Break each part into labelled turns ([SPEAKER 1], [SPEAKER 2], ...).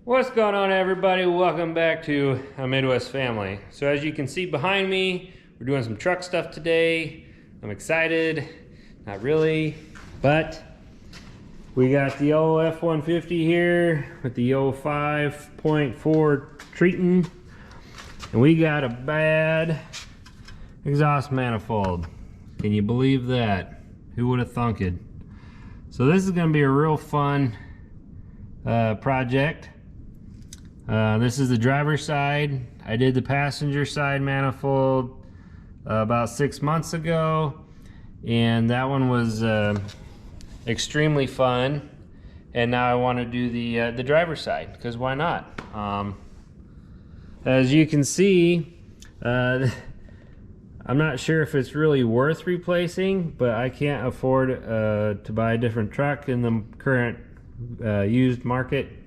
[SPEAKER 1] What's going on, everybody? Welcome back to a Midwest Family. So as you can see behind me, we're doing some truck stuff today. I'm excited, not really, but we got the old F-150 here with the 5.4 Triton, and we got a bad exhaust manifold. Can you believe that? Who would have thunk it? So this is going to be a real fun project. This is the driver's side. I did the passenger side manifold about 6 months ago, and that one was extremely fun. And now I want to do the driver's side, because why not? As you can see, I'm not sure if it's really worth replacing, but I can't afford to buy a different truck in the current used market.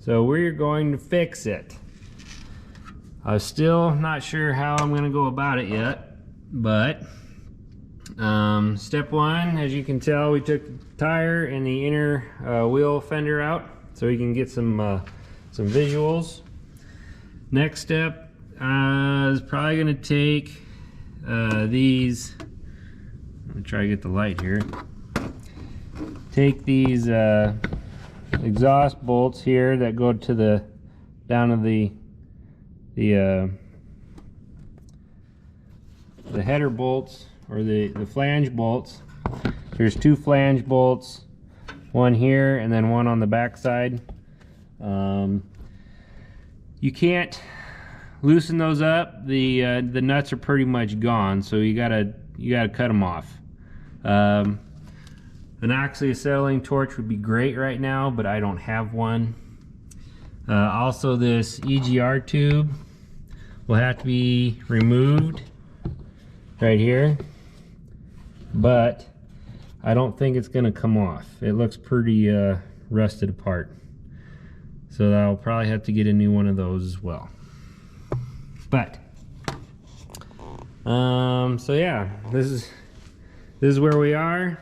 [SPEAKER 1] So we're going to fix it. I'm still not sure how I'm going to go about it yet, but step one, as you can tell, we took the tire and the inner wheel fender out so we can get some visuals. Next step is probably going to take these. Let me try to get the light here. Take these exhaust bolts here that go to the down to the header bolts, or the flange bolts. There's two flange bolts, one here and then one on the back side. You can't loosen those up. The nuts are pretty much gone, so you gotta cut them off. An oxyacetylene torch would be great right now, but I don't have one. Also, this EGR tube will have to be removed right here, but I don't think it's going to come off. It looks pretty rusted apart, so I'll probably have to get a new one of those as well. But so yeah, this is where we are.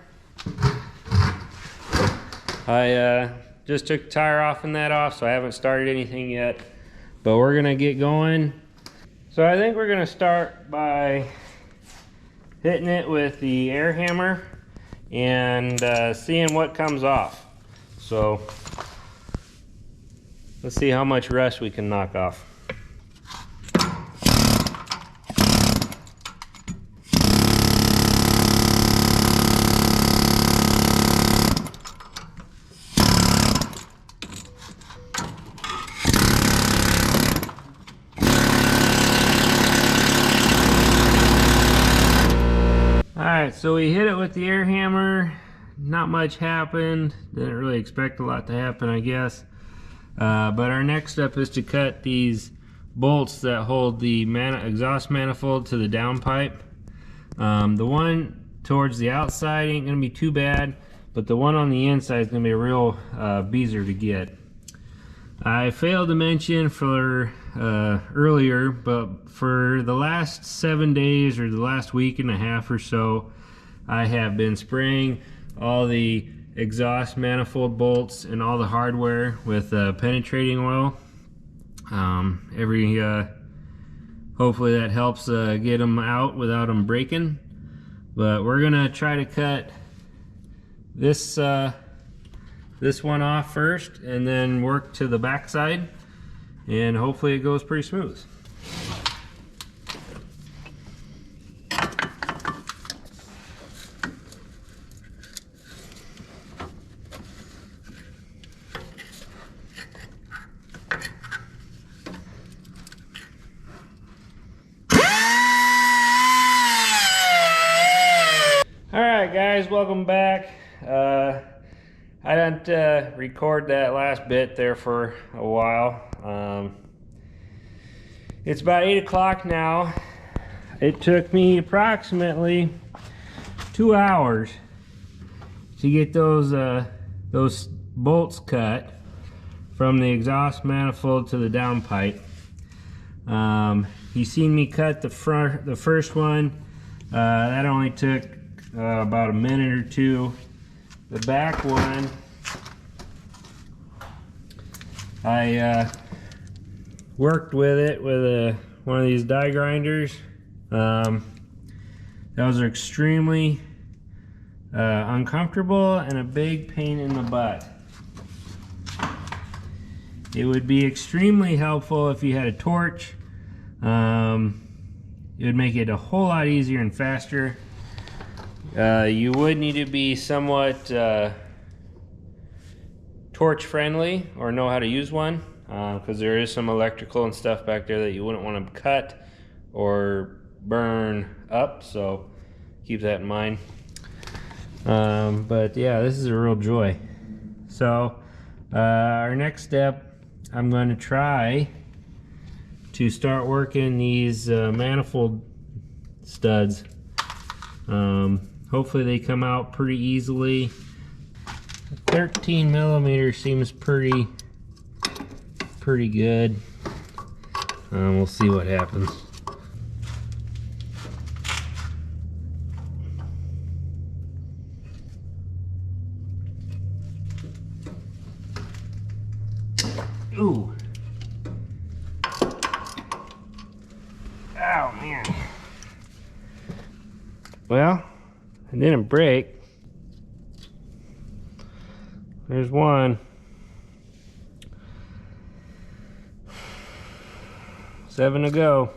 [SPEAKER 1] I just took the tire off and that off, so I haven't started anything yet, but we're gonna get going. So I think we're gonna start by hitting it with the air hammer and seeing what comes off. So let's see how much rust we can knock off. Alright, so we hit it with the air hammer. Not much happened. Didn't really expect a lot to happen, I guess. But our next step is to cut these bolts that hold the exhaust manifold to the downpipe. The one towards the outside ain't going to be too bad, but the one on the inside is going to be a real beezer to get. I failed to mention for earlier, but for the last 7 days or the last week and a half or so, I have been spraying all the exhaust manifold bolts and all the hardware with penetrating oil. Hopefully that helps get them out without them breaking. But we're gonna try to cut this one off first, and then work to the back side, and hopefully it goes pretty smooth. Alright guys, welcome back. I didn't record that last bit there for a while. It's about 8 o'clock now. It took me approximately 2 hours to get those bolts cut from the exhaust manifold to the downpipe. You seen me cut the first one. That only took about a minute or two. The back one I worked with it with one of these die grinders. Those are extremely uncomfortable and a big pain in the butt. It would be extremely helpful if you had a torch. It would make it a whole lot easier and faster. You would need to be somewhat torch friendly or know how to use one, because there is some electrical and stuff back there that you wouldn't want to cut or burn up, so keep that in mind. But yeah, this is a real joy. So our next step, I'm going to try to start working these manifold studs. Hopefully they come out pretty easily. 13 millimeter seems pretty good. We'll see what happens. Ooh. Oh man. Well, it didn't break. There's one. 7 to go.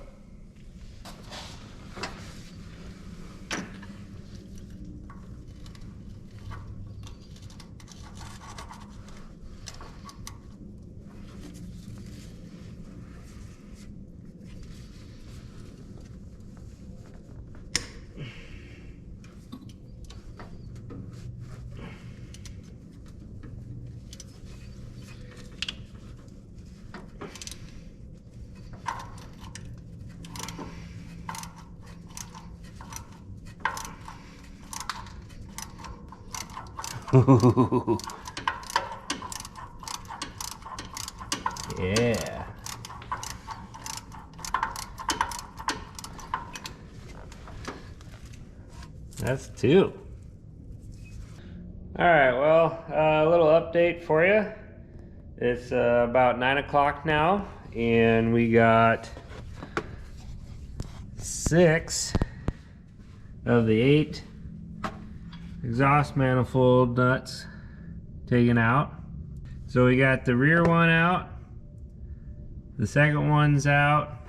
[SPEAKER 1] Yeah. That's 2. All right, well, a little update for you. It's about 9 o'clock now, and we got 6 of the 8 exhaust manifold nuts taken out. So we got the rear one out, the second one's out,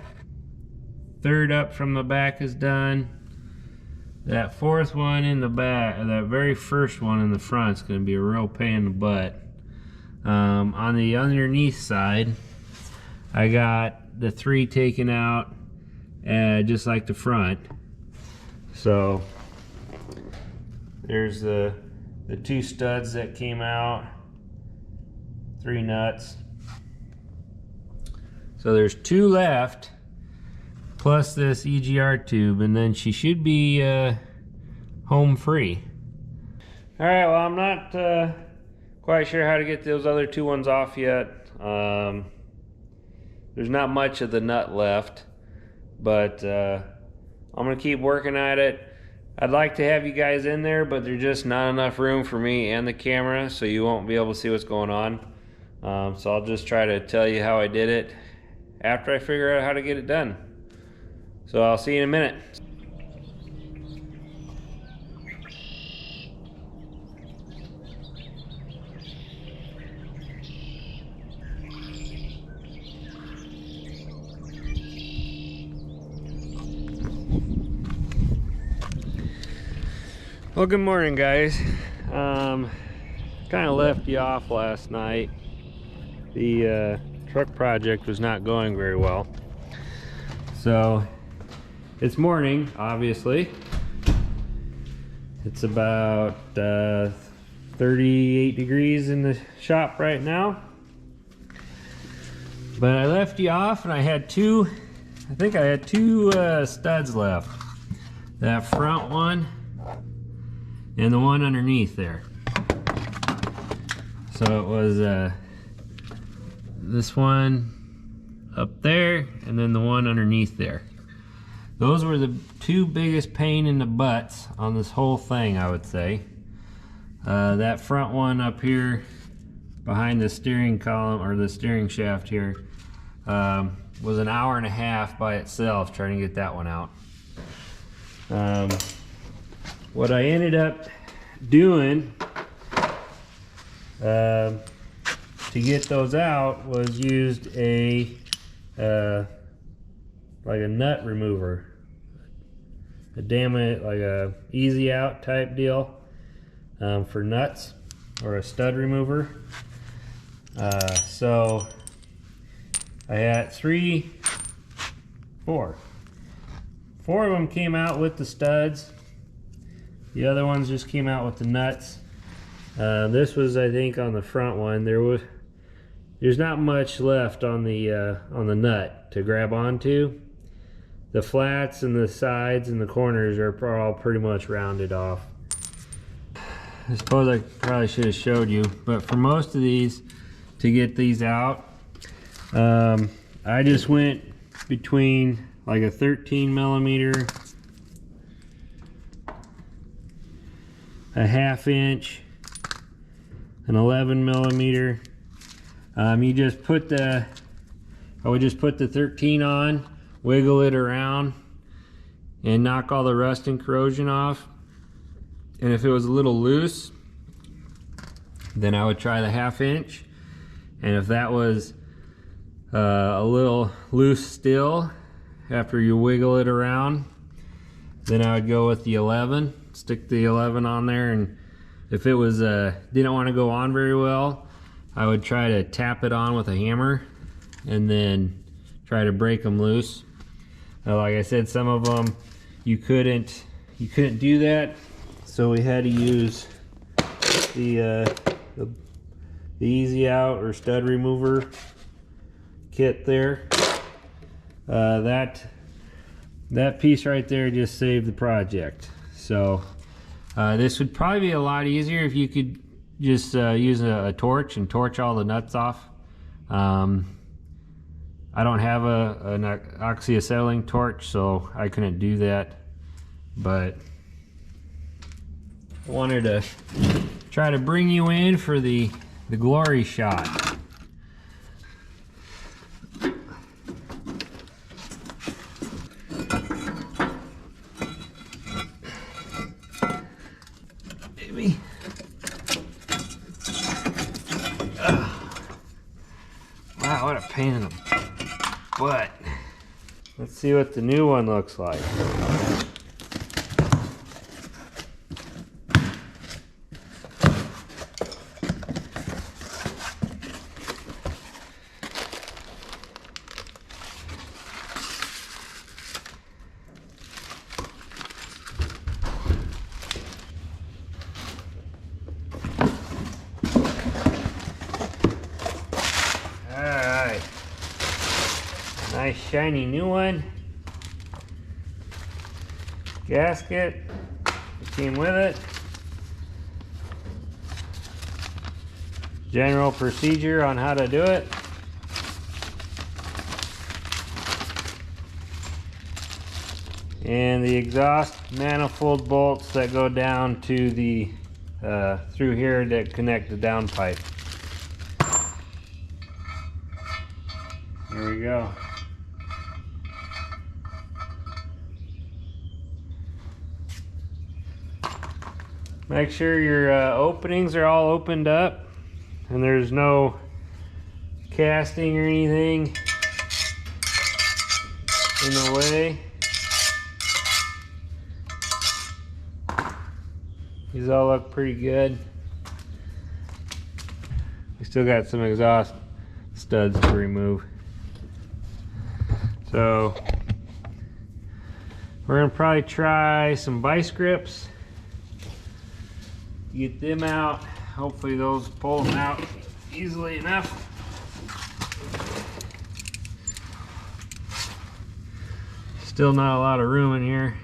[SPEAKER 1] third up from the back is done. That fourth one in the back, that very first one in the front is going to be a real pain in the butt. On the underneath side, I got the 3 taken out, just like the front. So there's the 2 studs that came out, 3 nuts. So there's 2 left, plus this EGR tube, and then she should be home free. All right, well, I'm not quite sure how to get those other 2 ones off yet. There's not much of the nut left, but I'm gonna keep working at it. I'd like to have you guys in there, but there's just not enough room for me and the camera, so you won't be able to see what's going on. So I'll just try to tell you how I did it after I figure out how to get it done. So I'll see you in a minute. Well, good morning, guys. Kind of left you off last night. The truck project was not going very well. So it's morning, obviously. It's about 38 degrees in the shop right now. But I left you off and I had 2, I think I had 2 studs left. That front one and the one underneath there. So it was this one up there and then the one underneath there. Those were the 2 biggest pain in the butts on this whole thing, I would say. That front one up here behind the steering column, or the steering shaft here, was an hour and a half by itself trying to get that one out. What I ended up doing to get those out was used a like a nut remover, like a easy out type deal for nuts, or a stud remover. So I had four of them came out with the studs. The other ones just came out with the nuts. This was, I think, on the front one. There's not much left on the nut to grab onto. The flats and the sides and the corners are all pretty much rounded off. I suppose I probably should have showed you, but for most of these, to get these out, I just went between like a 13 millimeter, a 1/2 inch, an 11 millimeter. You just put I would just put the 13 on, wiggle it around, and knock all the rust and corrosion off. And if it was a little loose, then I would try the 1/2 inch. And if that was a little loose still, after you wiggle it around, then I would go with the 11, stick the 11 on there. And if it was didn't want to go on very well, I would try to tap it on with a hammer and then try to break them loose. Like I said, some of them you couldn't do that, so we had to use the easy out or stud remover kit there. That piece right there just saved the project. So this would probably be a lot easier if you could just use a torch and torch all the nuts off. I don't have an oxyacetylene torch, so I couldn't do that, but I wanted to try to bring you in for the glory shot. Baby. Wow, what a pain in the butt. Let's see what the new one looks like. Nice shiny new one. Gasket came with it. General procedure on how to do it. And the exhaust manifold bolts that go down to the through here that connect the downpipe. There we go. Make sure your openings are all opened up and there's no casting or anything in the way. These all look pretty good. We still got some exhaust studs to remove. So we're gonna probably try some vice grips. Get them out. Hopefully those pull them out easily enough. Still not a lot of room in here.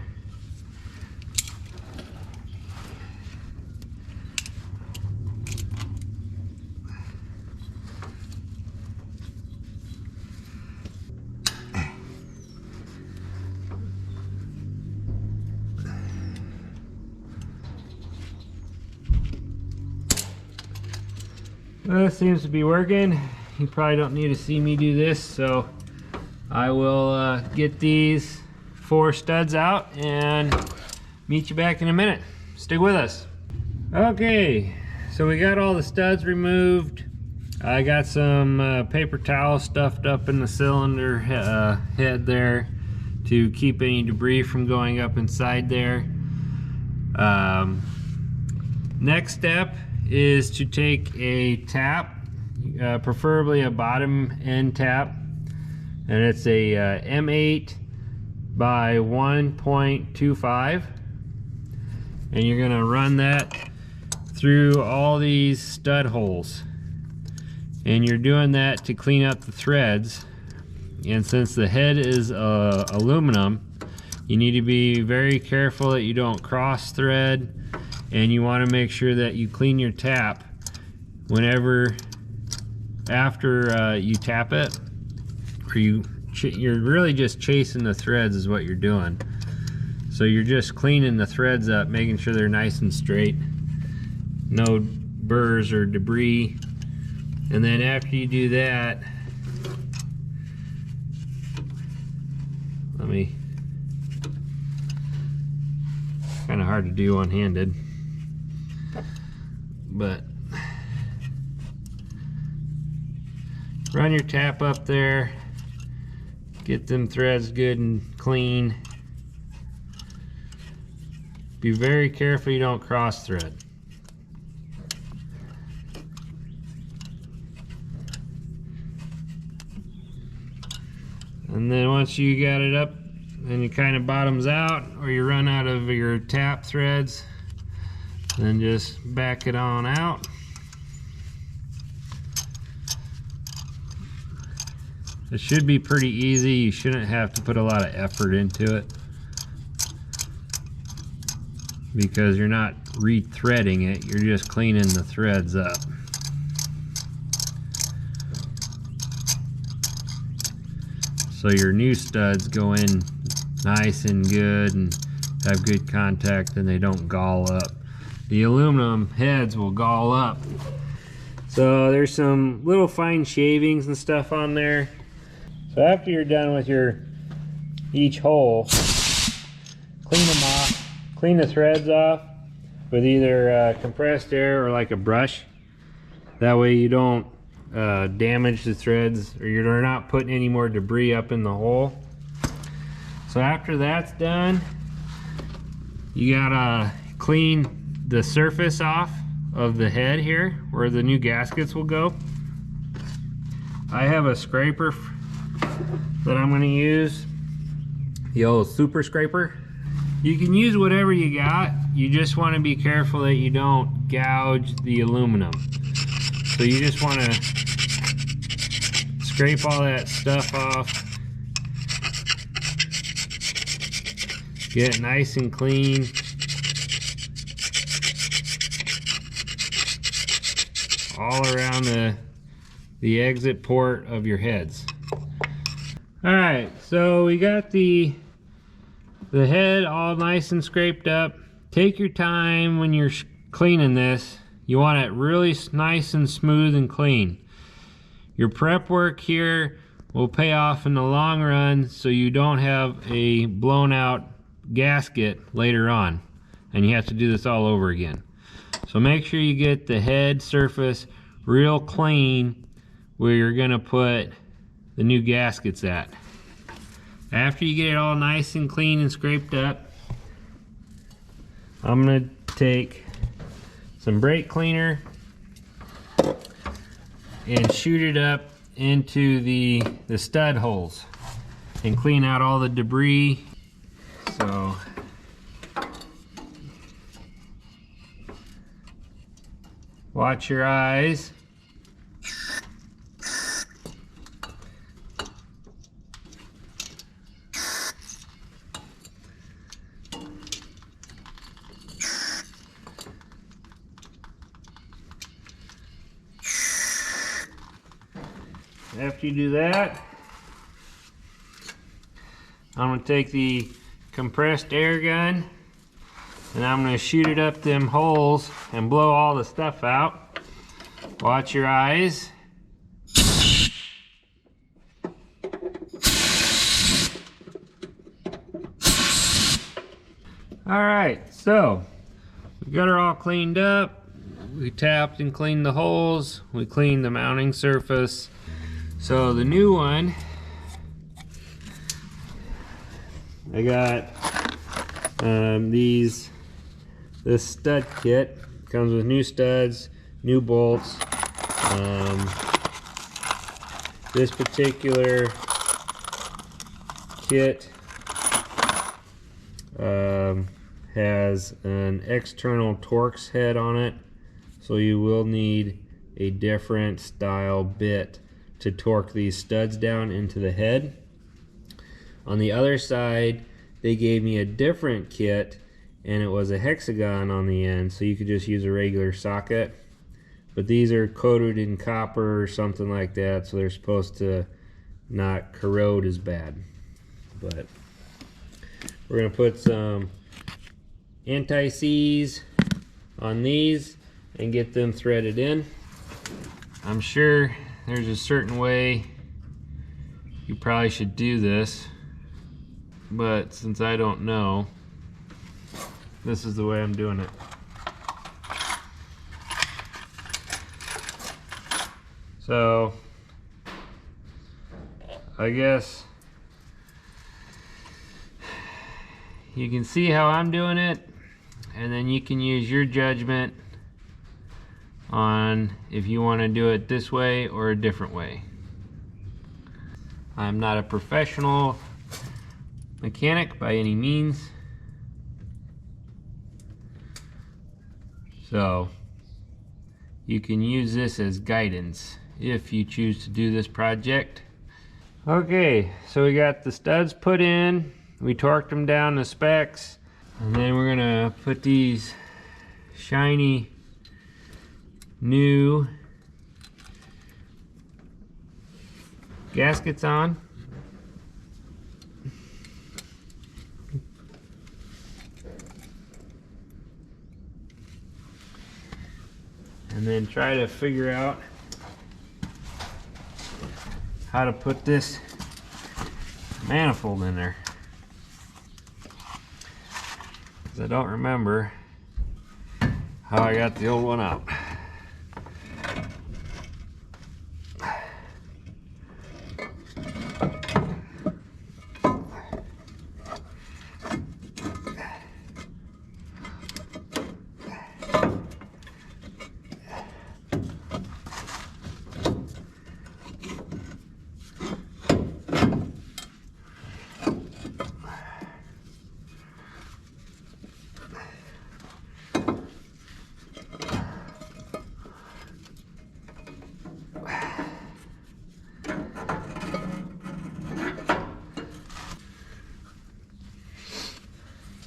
[SPEAKER 1] Well, this seems to be working. You probably don't need to see me do this, so I will get these 4 studs out and meet you back in a minute. Stick with us. Okay, so we got all the studs removed. I got some paper towel stuffed up in the cylinder head there to keep any debris from going up inside there. Next step is to take a tap, preferably a bottom end tap, and it's a M8 by 1.25, and you're gonna run that through all these stud holes, and you're doing that to clean up the threads. And since the head is aluminum, you need to be very careful that you don't cross thread, and you want to make sure that you clean your tap whenever after you tap it, or you're really just chasing the threads is what you're doing. So you're just cleaning the threads up, making sure they're nice and straight, no burrs or debris. And then after you do that, kind of hard to do one-handed, but run your tap up there, get them threads good and clean. Be very careful you don't cross thread. And then once you got it up and it kind of bottoms out, or you run out of your tap threads, then just back it on out. It should be pretty easy. You shouldn't have to put a lot of effort into it, because you're not re-threading it, you're just cleaning the threads up. So your new studs go in nice and good and have good contact, and they don't gall up. The aluminum heads will gall up. So there's some little fine shavings and stuff on there. So after you're done with each hole, clean them off. Clean the threads off with either compressed air or like a brush. That way you don't damage the threads, or you're not putting any more debris up in the hole. So after that's done, you gotta clean the surface off of the head here where the new gaskets will go. I have a scraper that I'm gonna use, the old super scraper. You can use whatever you got, you just want to be careful that you don't gouge the aluminum. So you just want to scrape all that stuff off, get it nice and clean. All around the exit port of your heads. Alright, so we got the head all nice and scraped up. Take your time when you're cleaning this. You want it really nice and smooth and clean. Your prep work here will pay off in the long run, so you don't have a blown out gasket later on and you have to do this all over again. So make sure you get the head surface real clean where you're gonna put the new gaskets at. After you get it all nice and clean and scraped up, I'm gonna take some brake cleaner and shoot it up into the stud holes and clean out all the debris. So watch your eyes. After you do that, I'm going to take the compressed air gun and I'm going to shoot it up them holes and blow all the stuff out. Watch your eyes. Alright, so we got her all cleaned up. We tapped and cleaned the holes. We cleaned the mounting surface. So the new one, I got this stud kit. Comes with new studs, new bolts. This particular kit has an external Torx head on it, so you will need a different style bit to torque these studs down into the head. On the other side, they gave me a different kit, and it was a hexagon on the end, so you could just use a regular socket. But these are coated in copper or something like that, so they're supposed to not corrode as bad. But we're going to put some anti-seize on these and get them threaded in. I'm sure there's a certain way you probably should do this, but since I don't know, this is the way I'm doing it. So I guess you can see how I'm doing it, and then you can use your judgment on if you want to do it this way or a different way. I'm not a professional mechanic by any means, so you can use this as guidance if you choose to do this project. Okay, so we got the studs put in, we torqued them down to specs, and then we're gonna put these shiny new gaskets on. And then try to figure out how to put this manifold in there, because I don't remember how I got the old one out.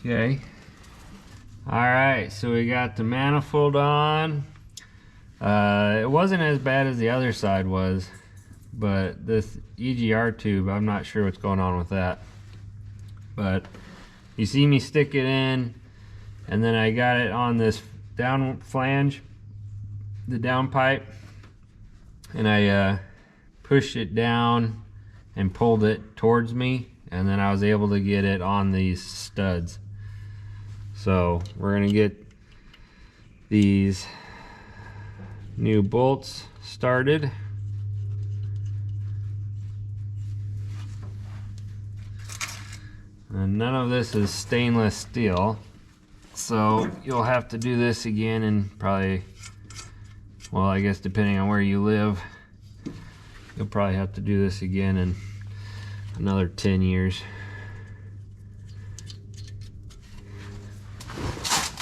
[SPEAKER 1] Okay. Alright, so we got the manifold on. It wasn't as bad as the other side was, but this EGR tube, I'm not sure what's going on with that. But you see me stick it in, and then I got it on this down flange, the down pipe, and I pushed it down and pulled it towards me, and then I was able to get it on these studs. So we're gonna get these new bolts started. And none of this is stainless steel, so you'll have to do this again in probably, well, I guess depending on where you live, you'll probably have to do this again in another 10 years.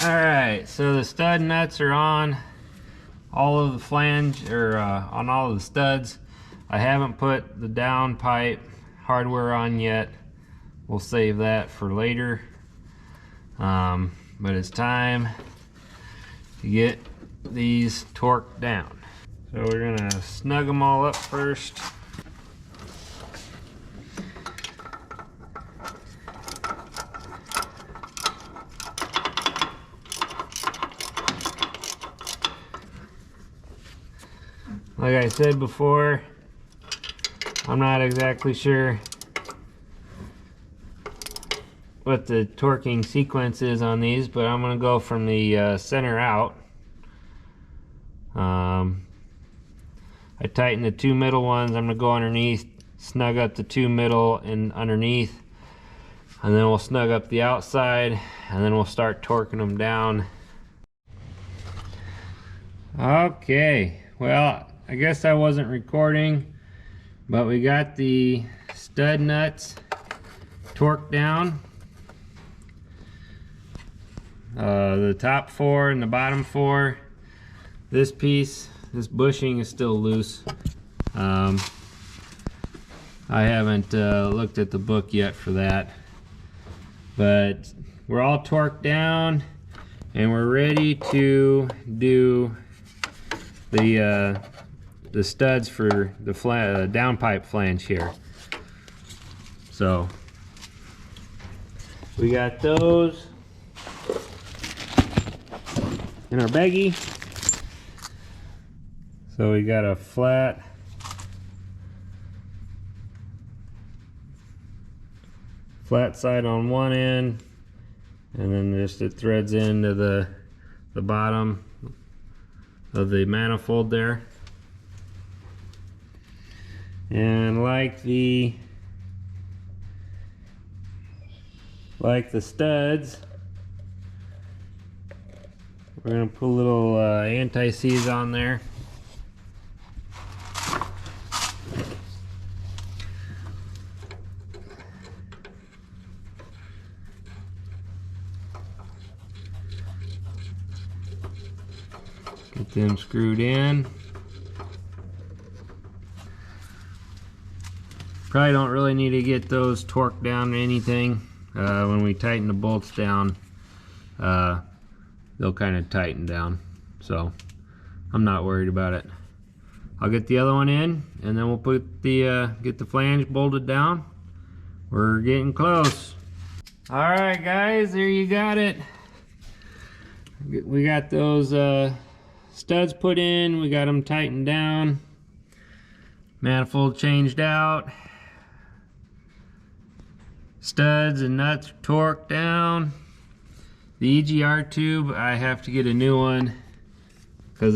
[SPEAKER 1] Alright, so the stud nuts are on all of the flange, or on all of the studs. I haven't put the down pipe hardware on yet. We'll save that for later. But it's time to get these torqued down. So we're gonna snug them all up first. Like I said before, I'm not exactly sure what the torquing sequence is on these, but I'm going to go from the center out. I tighten the two middle ones. I'm going to go underneath, snug up the two middle and underneath, and then we'll snug up the outside, and then we'll start torquing them down. Okay, well, I guess I wasn't recording, but we got the stud nuts torqued down. The top four and the bottom four. This piece, this bushing is still loose. I haven't looked at the book yet for that, but we're all torqued down and we're ready to do the studs for the downpipe flange here. So we got those in our baggie. So we got a flat side on one end, and then just it threads into the bottom of the manifold there. And like the studs, we're going to put a little anti-seize on there. Get them screwed in. Probably don't really need to get those torqued down to anything. When we tighten the bolts down, they'll kind of tighten down, so I'm not worried about it. I'll get the other one in, and then we'll put the get the flange bolted down. We're getting close. All right, guys, there you got it. We got those studs put in. We got them tightened down. Manifold changed out. Studs and nuts torqued down. The EGR tube, I have to get a new one because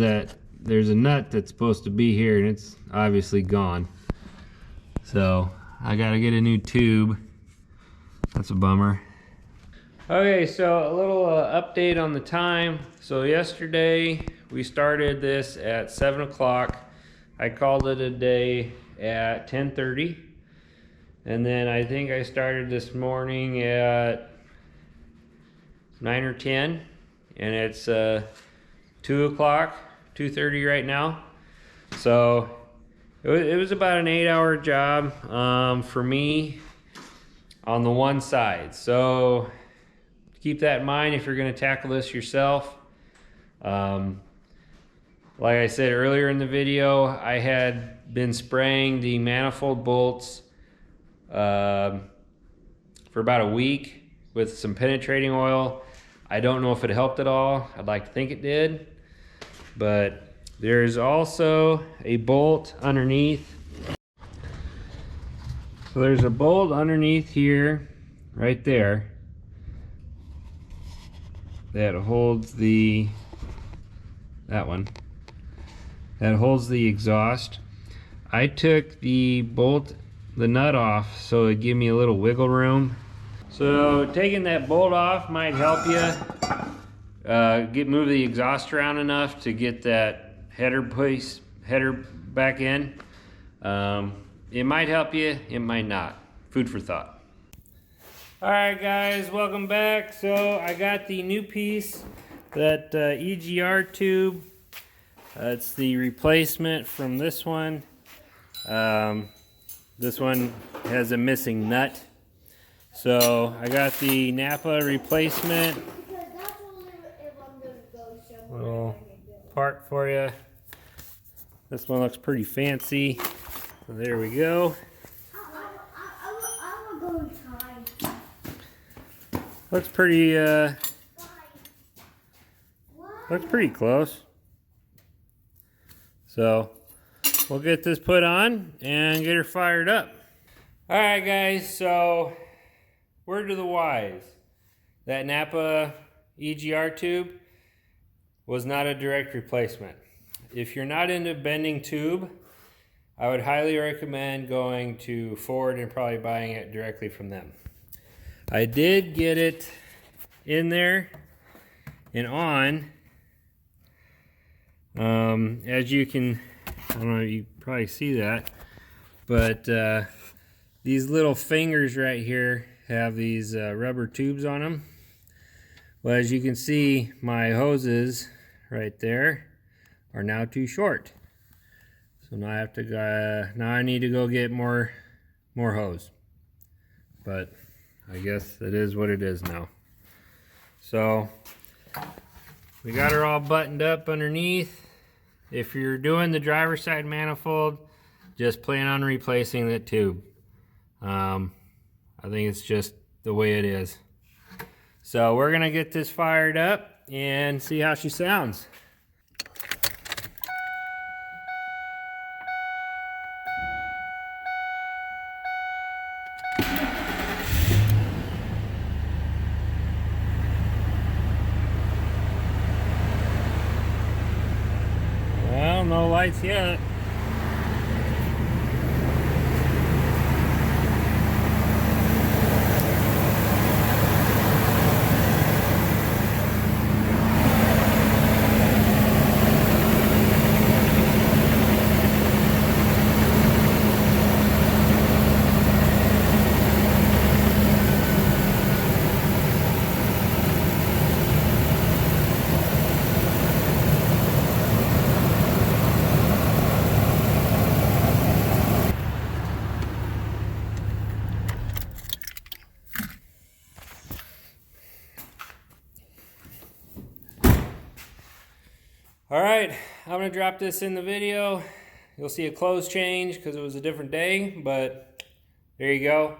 [SPEAKER 1] there's a nut that's supposed to be here and it's obviously gone. So I gotta get a new tube. That's a bummer. Okay, so a little update on the time. So yesterday we started this at 7 o'clock. I called it a day at 10:30. And then I think I started this morning at 9 or 10, and it's 2 o'clock, 2:30 right now. So it was about an 8-hour job for me on the one side. So keep that in mind if you're going to tackle this yourself. Like I said earlier in the video, I had been spraying the manifold bolts for about a week with some penetrating oil. I don't know if it helped at all. I'd like to think it did, but there's also a bolt underneath. So there's a bolt underneath here, right there, that holds that holds the exhaust. I took the nut off so it give me a little wiggle room. So taking that bolt off might help you move the exhaust around enough to get that header back in. It might help you, it might not. Food for thought. Alright guys, welcome back. So I got the new piece, that EGR tube. It's the replacement from this one. This one has a missing nut. So I got the Napa replacement. Little part for you. This one looks pretty fancy. So there we go. Looks pretty close. So we'll get this put on and get her fired up. All right, guys, so word to the wise. That Napa EGR tube was not a direct replacement. If you're not into bending tube, I would highly recommend going to Ford and probably buying it directly from them. I did get it in there and on. As you can, I don't know, you probably see that, but these little fingers right here have these rubber tubes on them. Well, as you can see, my hoses right there are now too short. So now I have to go, now I need to go get more hose. But I guess it is what it is now. So we got her all buttoned up underneath. If you're doing the driver's side manifold, just plan on replacing that tube. I think it's just the way it is. So we're gonna get this fired up and see how she sounds. Well, no lights yet. All right, I'm gonna drop this in the video. You'll see a clothes change because it was a different day, but there you go.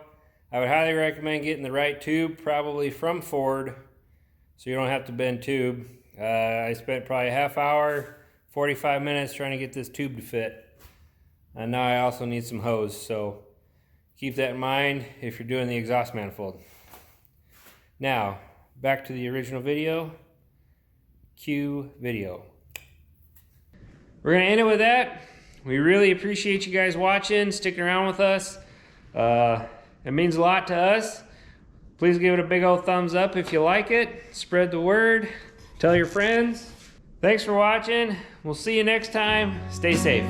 [SPEAKER 1] I would highly recommend getting the right tube, probably from Ford, so you don't have to bend tube. I spent probably a half hour, 45 minutes trying to get this tube to fit. And now I also need some hose, so keep that in mind if you're doing the exhaust manifold. Now, back to the original video. Cue video. We're going to end it with that. We really appreciate you guys watching, sticking around with us. It means a lot to us. Please give it a big old thumbs up if you like it. Spread the word. Tell your friends. Thanks for watching. We'll see you next time. Stay safe.